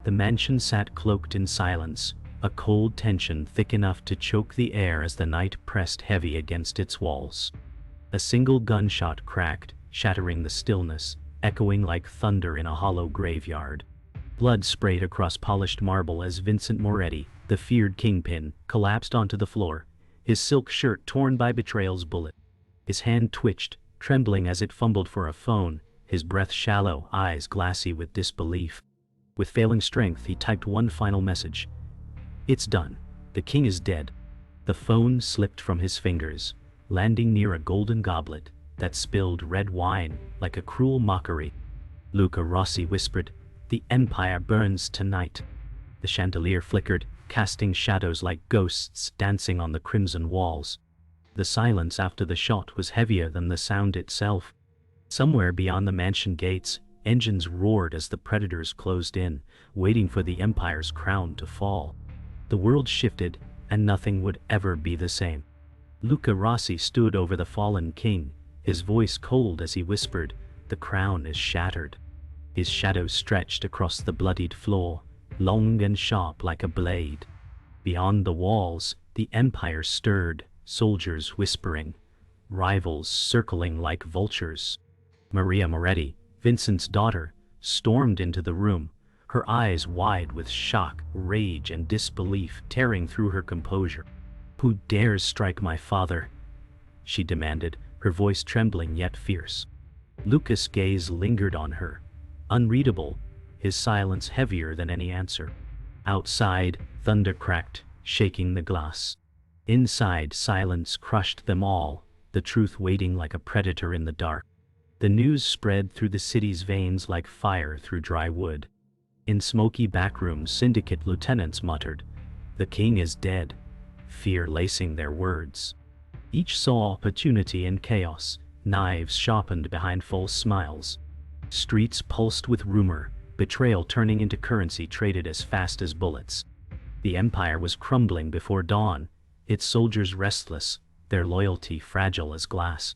The mansion sat cloaked in silence, a cold tension thick enough to choke the air as the night pressed heavy against its walls. A single gunshot cracked, shattering the stillness, echoing like thunder in a hollow graveyard. Blood sprayed across polished marble as Vincent Moretti, the feared Kingpin, collapsed onto the floor, his silk shirt torn by Betrayal's bullet. His hand twitched, trembling as it fumbled for a phone, his breath shallow, eyes glassy with disbelief. With failing strength, he typed one final message. "It's done. The king is dead." The phone slipped from his fingers, landing near a golden goblet that spilled red wine like a cruel mockery. Luca Rossi whispered, "The empire burns tonight." The chandelier flickered, casting shadows like ghosts dancing on the crimson walls. The silence after the shot was heavier than the sound itself. Somewhere beyond the mansion gates, engines roared as the predators closed in, waiting for the empire's crown to fall. The world shifted, and nothing would ever be the same. Luca Rossi stood over the fallen king, his voice cold as he whispered, "The crown is shattered." His shadow stretched across the bloodied floor, long and sharp like a blade. Beyond the walls, the empire stirred, soldiers whispering, rivals circling like vultures. Maria Moretti, Vincent's daughter, stormed into the room, her eyes wide with shock, rage, and disbelief tearing through her composure. "Who dares strike my father?" she demanded, her voice trembling yet fierce. Luca's gaze lingered on her, unreadable, his silence heavier than any answer. Outside, thunder cracked, shaking the glass. Inside, silence crushed them all, the truth waiting like a predator in the dark. The news spread through the city's veins like fire through dry wood. In smoky backrooms, syndicate lieutenants muttered, "The king is dead," fear lacing their words. Each saw opportunity in chaos, knives sharpened behind false smiles. Streets pulsed with rumor, betrayal turning into currency traded as fast as bullets. The empire was crumbling before dawn, its soldiers restless, their loyalty fragile as glass.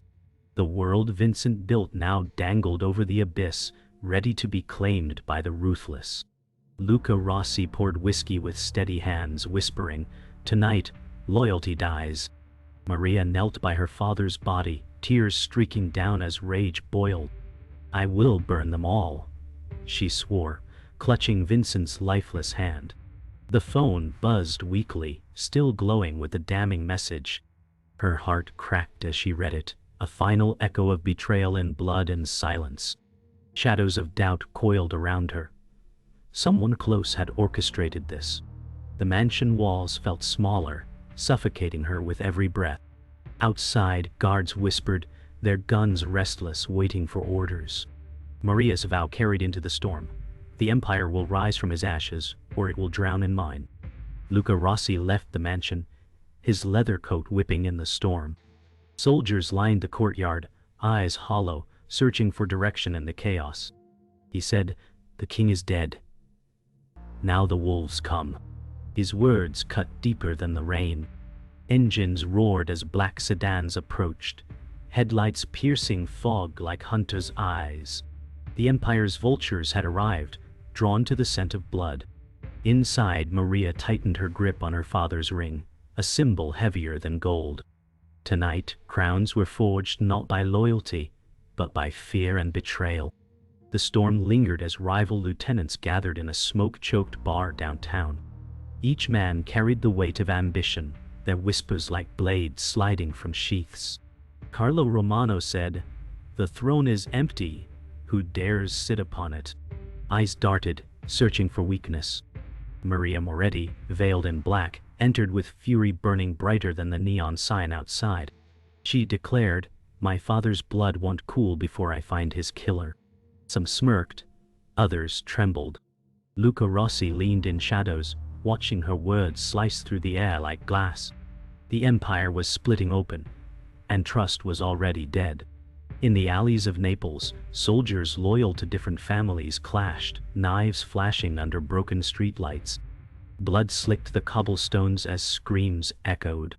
The world Vincent built now dangled over the abyss, ready to be claimed by the ruthless. Luca Rossi poured whiskey with steady hands, whispering, "Tonight, loyalty dies." Maria knelt by her father's body, tears streaking down as rage boiled. "I will burn them all," she swore, clutching Vincent's lifeless hand. The phone buzzed weakly, still glowing with a damning message. Her heart cracked as she read it, a final echo of betrayal in blood and silence. Shadows of doubt coiled around her. Someone close had orchestrated this. The mansion walls felt smaller, suffocating her with every breath. Outside, guards whispered, their guns restless, waiting for orders. Maria's vow carried into the storm. "The empire will rise from his ashes, or it will drown in mine." Luca Rossi left the mansion, his leather coat whipping in the storm. Soldiers lined the courtyard, eyes hollow, searching for direction in the chaos. He said, "The king is dead. Now the wolves come." His words cut deeper than the rain. Engines roared as black sedans approached, headlights piercing fog like hunters' eyes. The empire's vultures had arrived, drawn to the scent of blood. Inside, Maria tightened her grip on her father's ring, a symbol heavier than gold. Tonight, crowns were forged not by loyalty, but by fear and betrayal. The storm lingered as rival lieutenants gathered in a smoke-choked bar downtown. Each man carried the weight of ambition, their whispers like blades sliding from sheaths. Carlo Romano said, "The throne is empty. Who dares sit upon it?" Eyes darted, searching for weakness. Maria Moretti, veiled in black, entered with fury burning brighter than the neon sign outside. She declared, "My father's blood won't cool before I find his killer." Some smirked, others trembled. Luca Rossi leaned in shadows, watching her words slice through the air like glass. The empire was splitting open, and trust was already dead. In the alleys of Naples, soldiers loyal to different families clashed, knives flashing under broken streetlights. Blood slicked the cobblestones as screams echoed.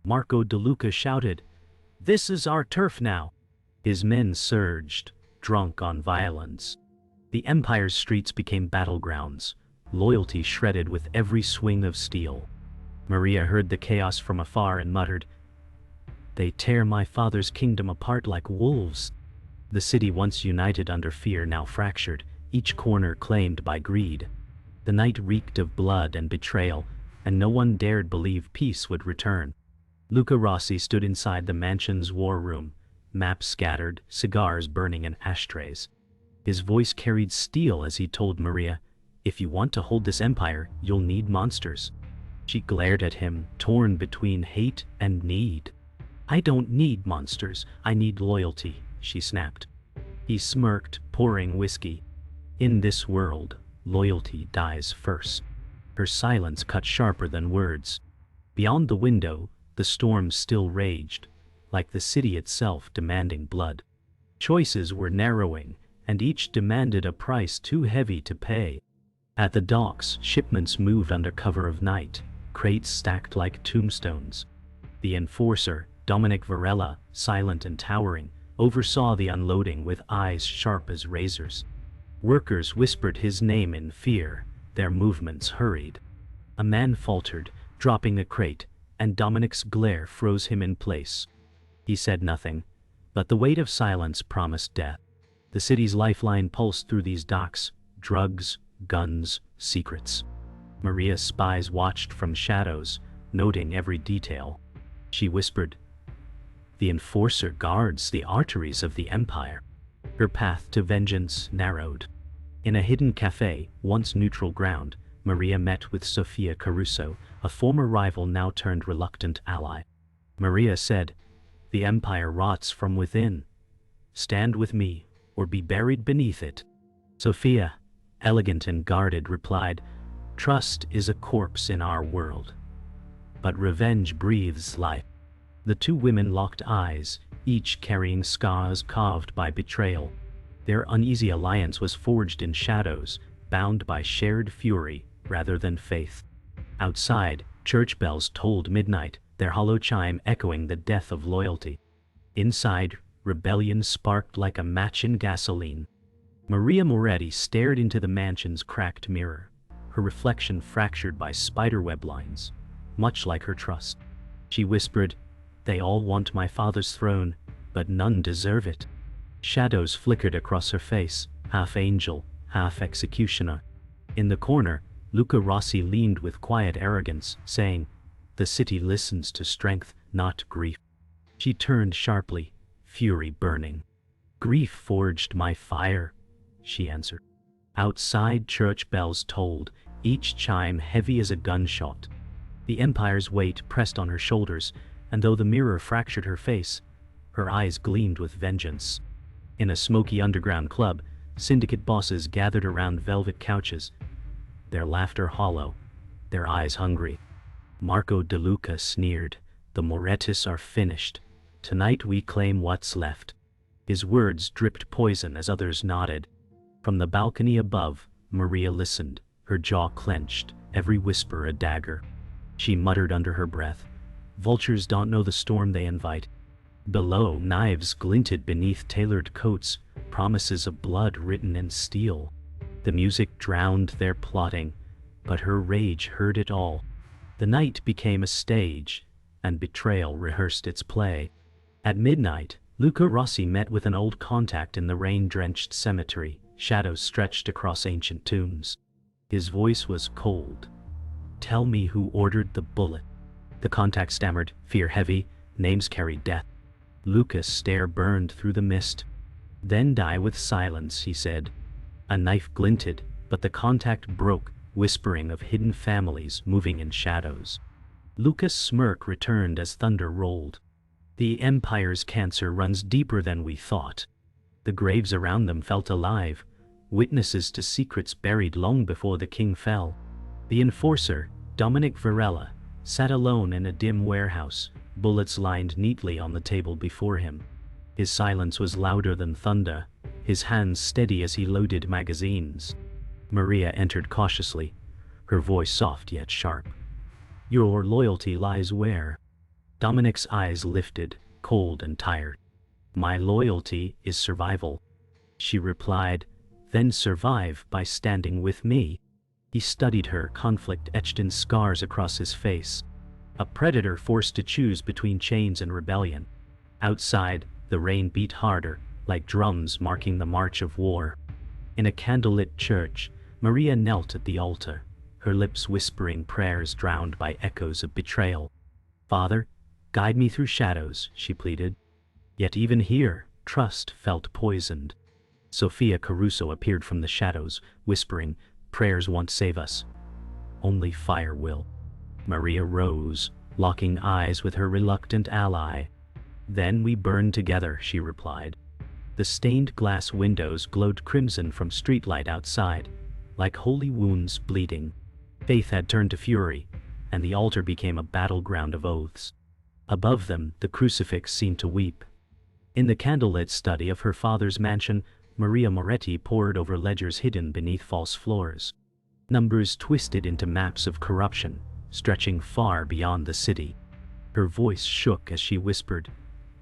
Marco De Luca shouted, "This is our turf now!" His men surged, drunk on violence. The empire's streets became battlegrounds, loyalty shredded with every swing of steel. Maria heard the chaos from afar and muttered, "They tear my father's kingdom apart like wolves." The city, once united under fear, now fractured, each corner claimed by greed. The night reeked of blood and betrayal, and no one dared believe peace would return. Luca Rossi stood inside the mansion's war room, maps scattered, cigars burning in ashtrays. His voice carried steel as he told Maria, "If you want to hold this empire, you'll need monsters." She glared at him, torn between hate and need. "I don't need monsters, I need loyalty," she snapped. He smirked, pouring whiskey. "In this world, loyalty dies first." Her silence cut sharper than words. Beyond the window, the storm still raged, like the city itself demanding blood. Choices were narrowing, and each demanded a price too heavy to pay. At the docks, shipments moved under cover of night, crates stacked like tombstones. The enforcer, Dominic Varela, silent and towering, oversaw the unloading with eyes sharp as razors. Workers whispered his name in fear, their movements hurried. A man faltered, dropping a crate, and Dominic's glare froze him in place. He said nothing, but the weight of silence promised death. The city's lifeline pulsed through these docks: drugs, guns, secrets. Maria's spies watched from shadows, noting every detail. She whispered, "The enforcer guards the arteries of the empire." Her path to vengeance narrowed. In a hidden cafe, once neutral ground, Maria met with Sofia Caruso, a former rival now turned reluctant ally. Maria said, "The empire rots from within. Stand with me, or be buried beneath it." Sofia, elegant and guarded, replied, "Trust is a corpse in our world, but revenge breathes life." The two women locked eyes, each carrying scars carved by betrayal. Their uneasy alliance was forged in shadows, bound by shared fury rather than faith. Outside, church bells tolled midnight, their hollow chime echoing the death of loyalty. Inside, rebellion sparked like a match in gasoline. Maria Moretti stared into the mansion's cracked mirror, her reflection fractured by spiderweb lines, much like her trust. She whispered, "They all want my father's throne, but none deserve it." Shadows flickered across her face, half angel, half executioner. In the corner, Luca Rossi leaned with quiet arrogance, saying, "The city listens to strength, not grief." She turned sharply, fury burning. "Grief forged my fire," she answered. Outside, church bells tolled, each chime heavy as a gunshot. The empire's weight pressed on her shoulders, and though the mirror fractured her face, her eyes gleamed with vengeance. In a smoky underground club, syndicate bosses gathered around velvet couches, their laughter hollow, their eyes hungry. Marco De Luca sneered, "The Morettis are finished. Tonight we claim what's left." His words dripped poison as others nodded. From the balcony above, Maria listened, her jaw clenched, every whisper a dagger. She muttered under her breath, "Vultures don't know the storm they invite." Below, knives glinted beneath tailored coats, promises of blood written in steel. The music drowned their plotting, but her rage heard it all. The night became a stage, and betrayal rehearsed its play. At midnight, Luca Rossi met with an old contact in the rain-drenched cemetery, shadows stretched across ancient tombs. His voice was cold. "Tell me who ordered the bullet." The contact stammered, fear heavy, names carried death. Luca's stare burned through the mist. "Then die with silence," he said. A knife glinted, but the contact broke, whispering of hidden families moving in shadows. Luca's smirk returned as thunder rolled. "The Empire's cancer runs deeper than we thought." The graves around them felt alive, witnesses to secrets buried long before the king fell. The enforcer, Dominic Varela, sat alone in a dim warehouse, bullets lined neatly on the table before him. His silence was louder than thunder, his hands steady as he loaded magazines. Maria entered cautiously, her voice soft yet sharp. "Your loyalty lies where?" Dominic's eyes lifted, cold and tired. "My loyalty is survival," she replied. "Then survive by standing with me." He studied her, conflict etched in scars across his face. A predator forced to choose between chains and rebellion. Outside, the rain beat harder, like drums marking the march of war. In a candlelit church, Maria knelt at the altar, her lips whispering prayers drowned by echoes of betrayal. "Father, guide me through shadows," she pleaded. Yet even here, trust felt poisoned. Sophia Caruso appeared from the shadows, whispering, "Prayers won't save us. Only fire will." Maria rose, locking eyes with her reluctant ally. "Then we burn together," she replied. The stained glass windows glowed crimson from streetlight outside, like holy wounds bleeding. Faith had turned to fury, and the altar became a battleground of oaths. Above them, the crucifix seemed to weep. In the candlelit study of her father's mansion, Maria Moretti pored over ledgers hidden beneath false floors. Numbers twisted into maps of corruption, stretching far beyond the city. Her voice shook as she whispered,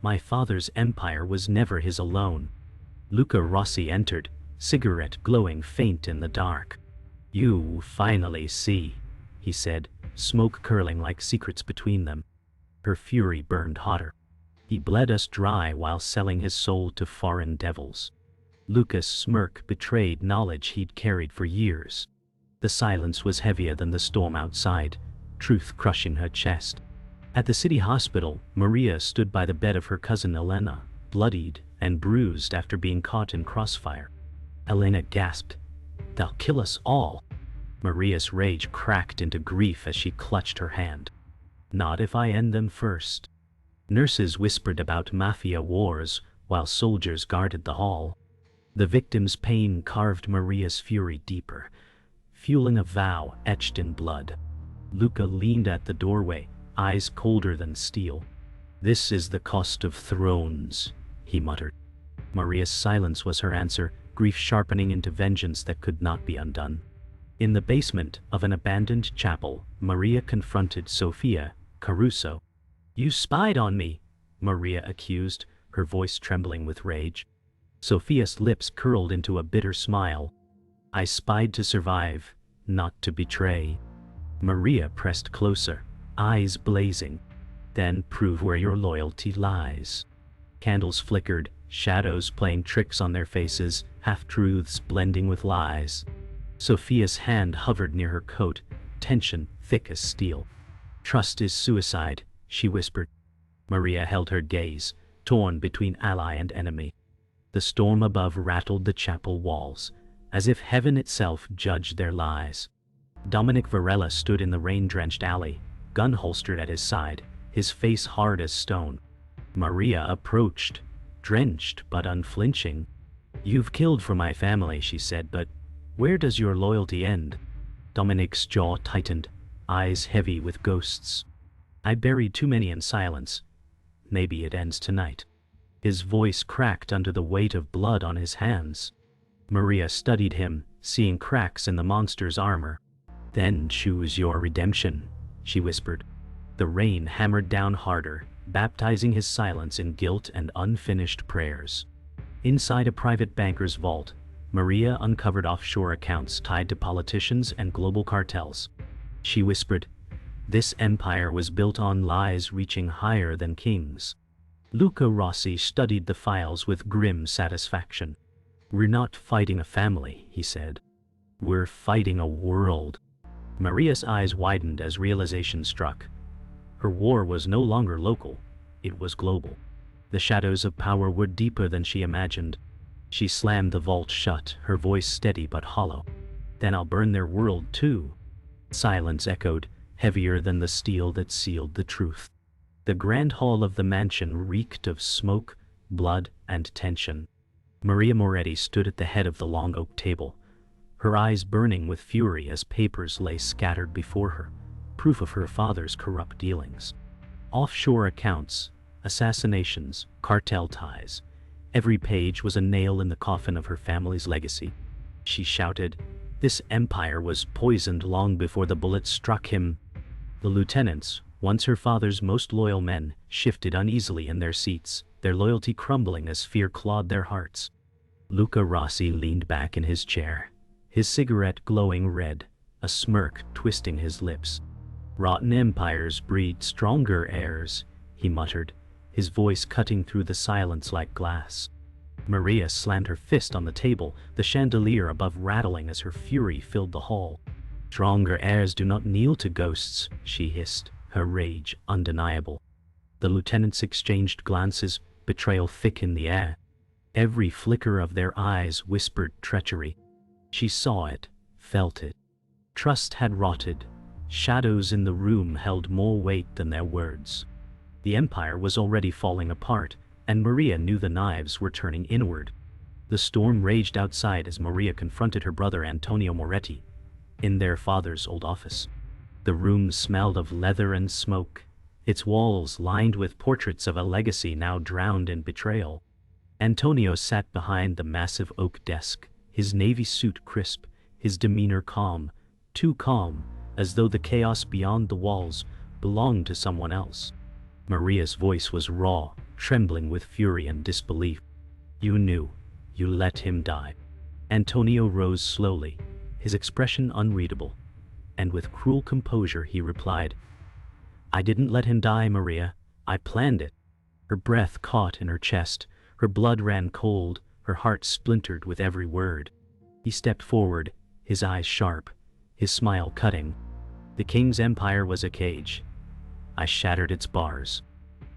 "My father's empire was never his alone." Luca Rossi entered, cigarette glowing faint in the dark. "You finally see," he said, smoke curling like secrets between them. Her fury burned hotter. "He bled us dry while selling his soul to foreign devils." Luca's smirk betrayed knowledge he'd carried for years. The silence was heavier than the storm outside, truth crushing her chest. At the city hospital, Maria stood by the bed of her cousin Elena, bloodied and bruised after being caught in crossfire. Elena gasped, "They'll kill us all." Maria's rage cracked into grief as she clutched her hand. "Not if I end them first." Nurses whispered about mafia wars while soldiers guarded the hall. The victim's pain carved Maria's fury deeper, fueling a vow etched in blood. Luca leaned at the doorway, eyes colder than steel. "This is the cost of thrones," he muttered. Maria's silence was her answer, grief sharpening into vengeance that could not be undone. In the basement of an abandoned chapel, Maria confronted Sophia Caruso. "You spied on me," Maria accused, her voice trembling with rage. Sophia's lips curled into a bitter smile. "I spied to survive, not to betray." Maria pressed closer, eyes blazing. "Then prove where your loyalty lies." Candles flickered, shadows playing tricks on their faces, half-truths blending with lies. Sophia's hand hovered near her coat, tension thick as steel. "Trust is suicide," she whispered. Maria held her gaze, torn between ally and enemy. The storm above rattled the chapel walls, as if heaven itself judged their lies. Dominic Varela stood in the rain-drenched alley, gun holstered at his side, his face hard as stone. Maria approached, drenched but unflinching. "You've killed for my family," she said, "but where does your loyalty end?" Dominic's jaw tightened, eyes heavy with ghosts. "I buried too many in silence. Maybe it ends tonight." His voice cracked under the weight of blood on his hands. Maria studied him, seeing cracks in the monster's armor. "Then choose your redemption," she whispered. The rain hammered down harder, baptizing his silence in guilt and unfinished prayers. Inside a private banker's vault, Maria uncovered offshore accounts tied to politicians and global cartels. She whispered, "This empire was built on lies reaching higher than kings." Luca Rossi studied the files with grim satisfaction. "We're not fighting a family," he said. "We're fighting a world." Maria's eyes widened as realization struck. Her war was no longer local, it was global. The shadows of power were deeper than she imagined. She slammed the vault shut, her voice steady but hollow. "Then I'll burn their world too." Silence echoed, heavier than the steel that sealed the truth. The grand hall of the mansion reeked of smoke, blood, and tension. Maria Moretti stood at the head of the long oak table, her eyes burning with fury as papers lay scattered before her, proof of her father's corrupt dealings. Offshore accounts, assassinations, cartel ties. Every page was a nail in the coffin of her family's legacy. She shouted, "This empire was poisoned long before the bullet struck him." The lieutenants, once her father's most loyal men, shifted uneasily in their seats, their loyalty crumbling as fear clawed their hearts. Luca Rossi leaned back in his chair, his cigarette glowing red, a smirk twisting his lips. "Rotten empires breed stronger heirs," he muttered, his voice cutting through the silence like glass. Maria slammed her fist on the table, the chandelier above rattling as her fury filled the hall. "Stronger heirs do not kneel to ghosts," she hissed, her rage undeniable. The lieutenants exchanged glances, betrayal thick in the air. Every flicker of their eyes whispered treachery. She saw it, felt it. Trust had rotted. Shadows in the room held more weight than their words. The empire was already falling apart, and Maria knew the knives were turning inward. The storm raged outside as Maria confronted her brother Antonio Moretti, in their father's old office. The room smelled of leather and smoke, its walls lined with portraits of a legacy now drowned in betrayal. Antonio sat behind the massive oak desk, his navy suit crisp, his demeanor calm, too calm, as though the chaos beyond the walls belonged to someone else. Maria's voice was raw, trembling with fury and disbelief. "You knew. You let him die." Antonio rose slowly, his expression unreadable, and with cruel composure he replied, "I didn't let him die, Maria. I planned it." Her breath caught in her chest, her blood ran cold, her heart splintered with every word. He stepped forward, his eyes sharp, his smile cutting. "The king's empire was a cage. I shattered its bars."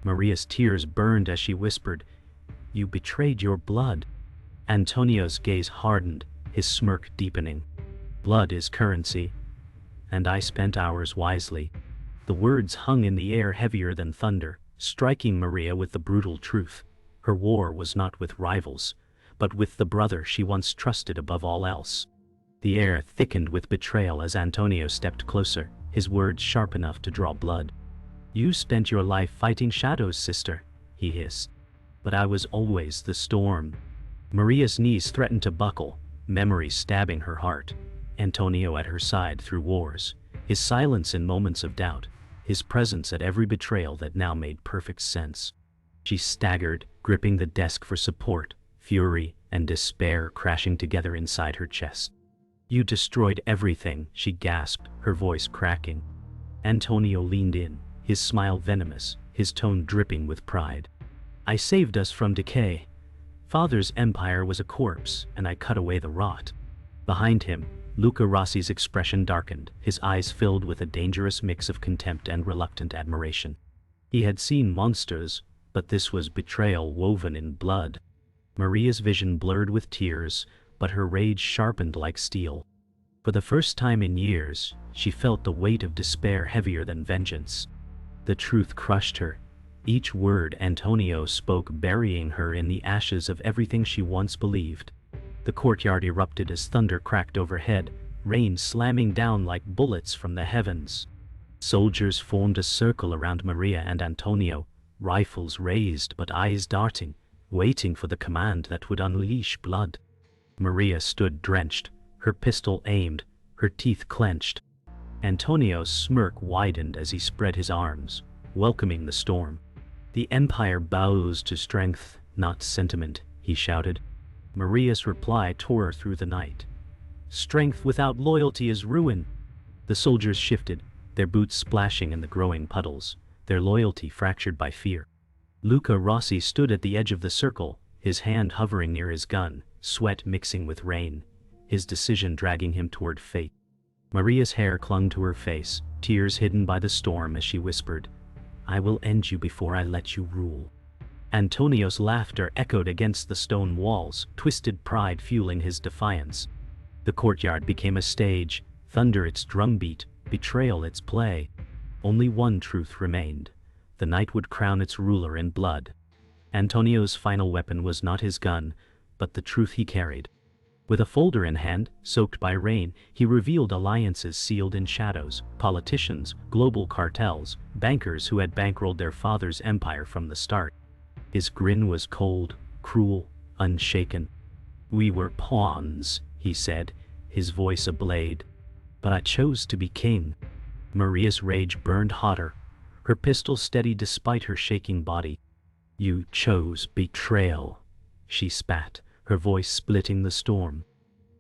Maria's tears burned as she whispered, "You betrayed your blood." Antonio's gaze hardened, his smirk deepening. "Blood is currency, and I spent ours wisely." The words hung in the air heavier than thunder, striking Maria with the brutal truth. Her war was not with rivals, but with the brother she once trusted above all else. The air thickened with betrayal as Antonio stepped closer, his words sharp enough to draw blood. "You spent your life fighting shadows, sister," he hissed. "But I was always the storm." Maria's knees threatened to buckle, memories stabbing her heart. Antonio at her side through wars, his silence in moments of doubt, his presence at every betrayal that now made perfect sense. She staggered, gripping the desk for support, fury and despair crashing together inside her chest. "You destroyed everything," she gasped, her voice cracking. Antonio leaned in, his smile venomous, his tone dripping with pride. "I saved us from decay. Father's empire was a corpse, and I cut away the rot." Behind him, Luca Rossi's expression darkened, his eyes filled with a dangerous mix of contempt and reluctant admiration. He had seen monsters, but this was betrayal woven in blood. Maria's vision blurred with tears, but her rage sharpened like steel. For the first time in years, she felt the weight of despair heavier than vengeance. The truth crushed her, each word Antonio spoke burying her in the ashes of everything she once believed. The courtyard erupted as thunder cracked overhead, rain slamming down like bullets from the heavens. Soldiers formed a circle around Maria and Antonio, rifles raised but eyes darting, waiting for the command that would unleash blood. Maria stood drenched, her pistol aimed, her teeth clenched. Antonio's smirk widened as he spread his arms, welcoming the storm. "The empire bows to strength, not sentiment," he shouted. Maria's reply tore through the night. "Strength without loyalty is ruin." The soldiers shifted, their boots splashing in the growing puddles, their loyalty fractured by fear. Luca Rossi stood at the edge of the circle, his hand hovering near his gun, sweat mixing with rain, his decision dragging him toward fate. Maria's hair clung to her face, tears hidden by the storm as she whispered, "I will end you before I let you rule." Antonio's laughter echoed against the stone walls, twisted pride fueling his defiance. The courtyard became a stage, thunder its drumbeat, betrayal its play. Only one truth remained. The night would crown its ruler in blood. Antonio's final weapon was not his gun, but the truth he carried. With a folder in hand, soaked by rain, he revealed alliances sealed in shadows, politicians, global cartels, bankers who had bankrolled their father's empire from the start. His grin was cold, cruel, unshaken. "We were pawns," he said, his voice a blade. "But I chose to be king." Maria's rage burned hotter, her pistol steady despite her shaking body. "You chose betrayal," she spat, her voice splitting the storm.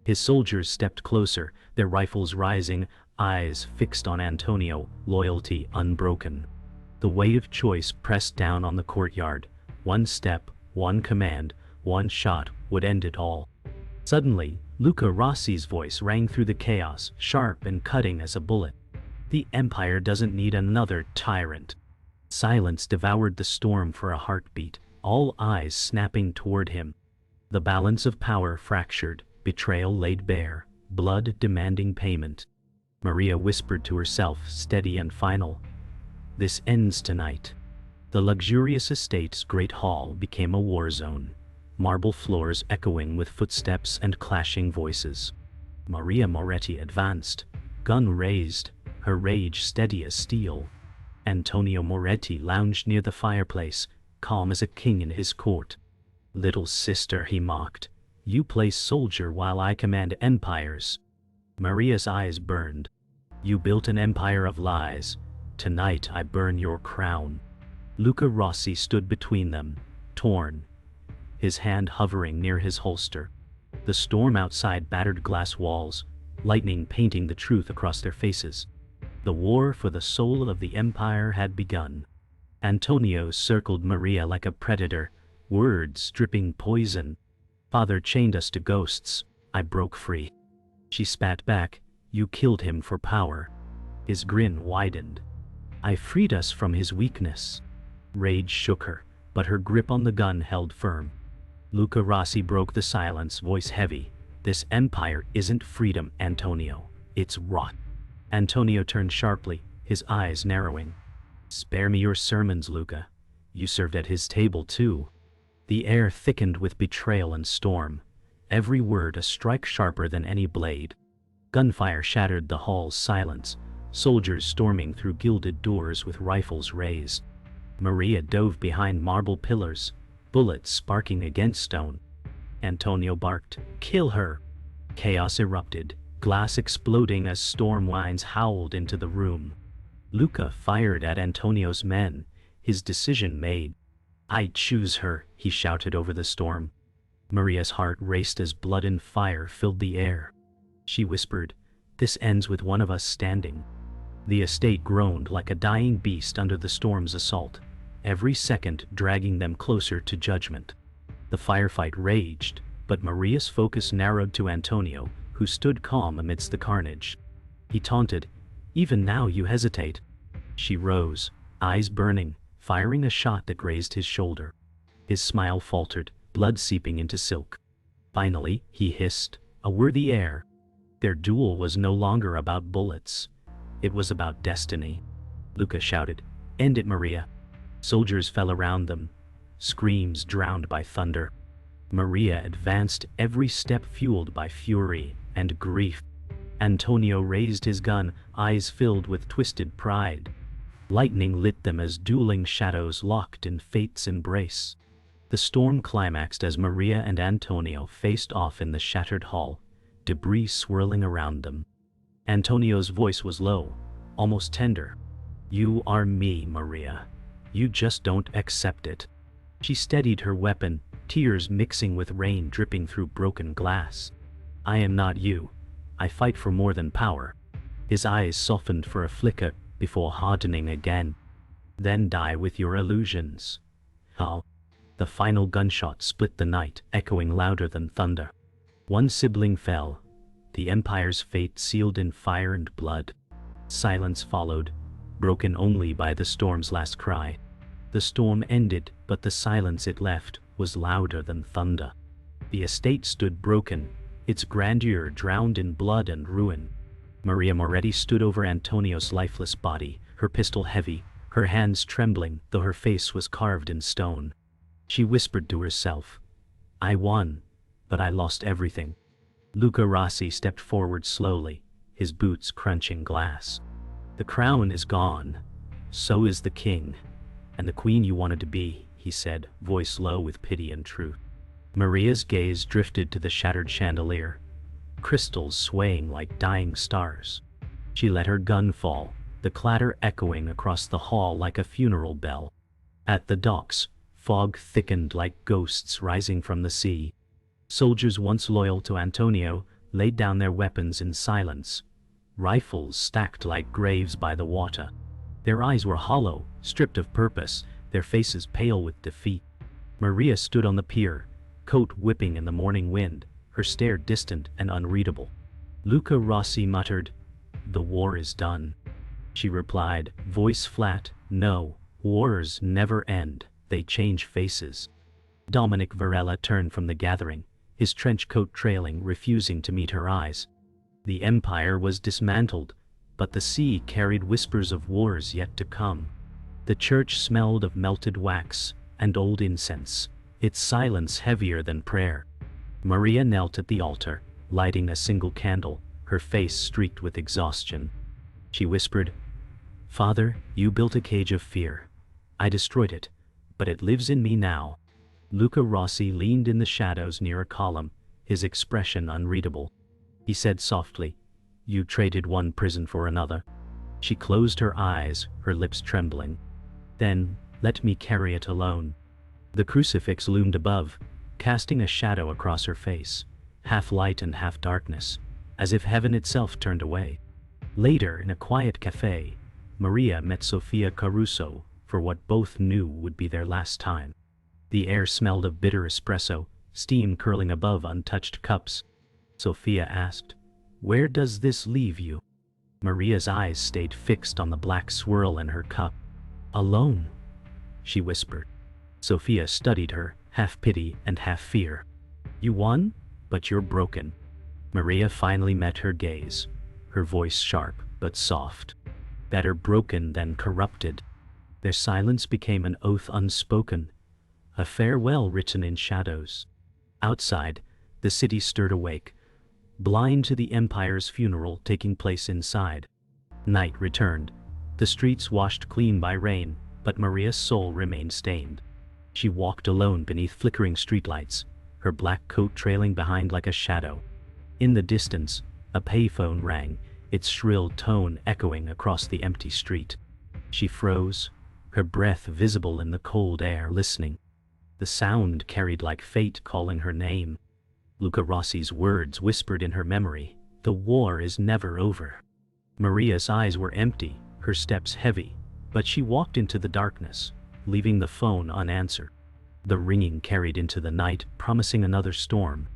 His soldiers stepped closer, their rifles rising, eyes fixed on Antonio, loyalty unbroken. The weight of choice pressed down on the courtyard. One step, one command, one shot would end it all. Suddenly, Luca Rossi's voice rang through the chaos, sharp and cutting as a bullet. The Empire doesn't need another tyrant. Silence devoured the storm for a heartbeat, all eyes snapping toward him. The balance of power fractured, betrayal laid bare, blood demanding payment. Maria whispered to herself, steady and final. This ends tonight. The luxurious estate's great hall became a war zone, marble floors echoing with footsteps and clashing voices. Maria Moretti advanced, gun raised, her rage steady as steel. Antonio Moretti lounged near the fireplace, calm as a king in his court. "Little sister," he mocked, "you play soldier while I command empires." Maria's eyes burned. "You built an empire of lies. Tonight I burn your crown." Luca Rossi stood between them, torn, his hand hovering near his holster. The storm outside battered glass walls, lightning painting the truth across their faces. The war for the soul of the empire had begun. Antonio circled Maria like a predator, words dripping poison. "Father chained us to ghosts. I broke free." She spat back, "You killed him for power." His grin widened. "I freed us from his weakness." Rage shook her, but her grip on the gun held firm. Luca Rossi broke the silence, voice heavy. "This empire isn't freedom, Antonio. It's rot." Antonio turned sharply, his eyes narrowing. "Spare me your sermons, Luca. You served at his table too." The air thickened with betrayal and storm, every word a strike sharper than any blade. Gunfire shattered the hall's silence, soldiers storming through gilded doors with rifles raised. Maria dove behind marble pillars, bullets sparking against stone. Antonio barked, "Kill her!" Chaos erupted, glass exploding as storm winds howled into the room. Luca fired at Antonio's men, his decision made. "I choose her," he shouted over the storm. Maria's heart raced as blood and fire filled the air. She whispered, "This ends with one of us standing." The estate groaned like a dying beast under the storm's assault, every second dragging them closer to judgment. The firefight raged, but Maria's focus narrowed to Antonio, who stood calm amidst the carnage. He taunted, "Even now you hesitate." She rose, eyes burning, firing a shot that grazed his shoulder. His smile faltered, blood seeping into silk. Finally, he hissed, "A worthy heir." Their duel was no longer about bullets. It was about destiny. Luca shouted, "End it, Maria." Soldiers fell around them, screams drowned by thunder. Maria advanced, every step fueled by fury and grief. Antonio raised his gun, eyes filled with twisted pride. Lightning lit them as dueling shadows locked in fate's embrace. The storm climaxed as Maria and Antonio faced off in the shattered hall, debris swirling around them. Antonio's voice was low, almost tender. "You are me, Maria. You just don't accept it." She steadied her weapon, tears mixing with rain dripping through broken glass. "I am not you. I fight for more than power." His eyes softened for a flicker before hardening again. "Then die with your illusions." Oh. The final gunshot split the night, echoing louder than thunder. One sibling fell, the Empire's fate sealed in fire and blood. Silence followed, broken only by the storm's last cry. The storm ended, but the silence it left was louder than thunder. The estate stood broken, its grandeur drowned in blood and ruin. Maria Moretti stood over Antonio's lifeless body, her pistol heavy, her hands trembling, though her face was carved in stone. She whispered to herself, "I won, but I lost everything." Luca Rossi stepped forward slowly, his boots crunching glass. "The crown is gone. So is the king. And the queen you wanted to be," he said, voice low with pity and truth. Maria's gaze drifted to the shattered chandelier, crystals swaying like dying stars. She let her gun fall, the clatter echoing across the hall like a funeral bell. At the docks, fog thickened like ghosts rising from the sea. Soldiers once loyal to Antonio, laid down their weapons in silence, rifles stacked like graves by the water. Their eyes were hollow, stripped of purpose, their faces pale with defeat. Maria stood on the pier, coat whipping in the morning wind, her stare distant and unreadable. Luca Rossi muttered, "The war is done." She replied, voice flat, "No, wars never end, they change faces." Dominic Varela turned from the gathering, his trench coat trailing, refusing to meet her eyes. The empire was dismantled, but the sea carried whispers of wars yet to come. The church smelled of melted wax and old incense, its silence heavier than prayer. Maria knelt at the altar, lighting a single candle, her face streaked with exhaustion. She whispered, "Father, you built a cage of fear. I destroyed it, but it lives in me now." Luca Rossi leaned in the shadows near a column, his expression unreadable. He said softly, "You traded one prison for another." She closed her eyes, her lips trembling. "Then, let me carry it alone." The crucifix loomed above, casting a shadow across her face, half light and half darkness, as if heaven itself turned away. Later, in a quiet cafe, Maria met Sofia Caruso for what both knew would be their last time. The air smelled of bitter espresso, steam curling above untouched cups. Sofia asked, "Where does this leave you?" Maria's eyes stayed fixed on the black swirl in her cup. "Alone," she whispered. Sofia studied her, half pity and half fear. "You won, but you're broken." Maria finally met her gaze, her voice sharp but soft. "Better broken than corrupted." Their silence became an oath unspoken, a farewell written in shadows. Outside, the city stirred awake, blind to the empire's funeral taking place inside. Night returned, the streets washed clean by rain, but Maria's soul remained stained. She walked alone beneath flickering streetlights, her black coat trailing behind like a shadow. In the distance, a payphone rang, its shrill tone echoing across the empty street. She froze, her breath visible in the cold air, listening. The sound carried like fate calling her name. Luca Rossi's words whispered in her memory, "The war is never over." Maria's eyes were empty, her steps heavy, but she walked into the darkness, leaving the phone unanswered. The ringing carried into the night, promising another storm.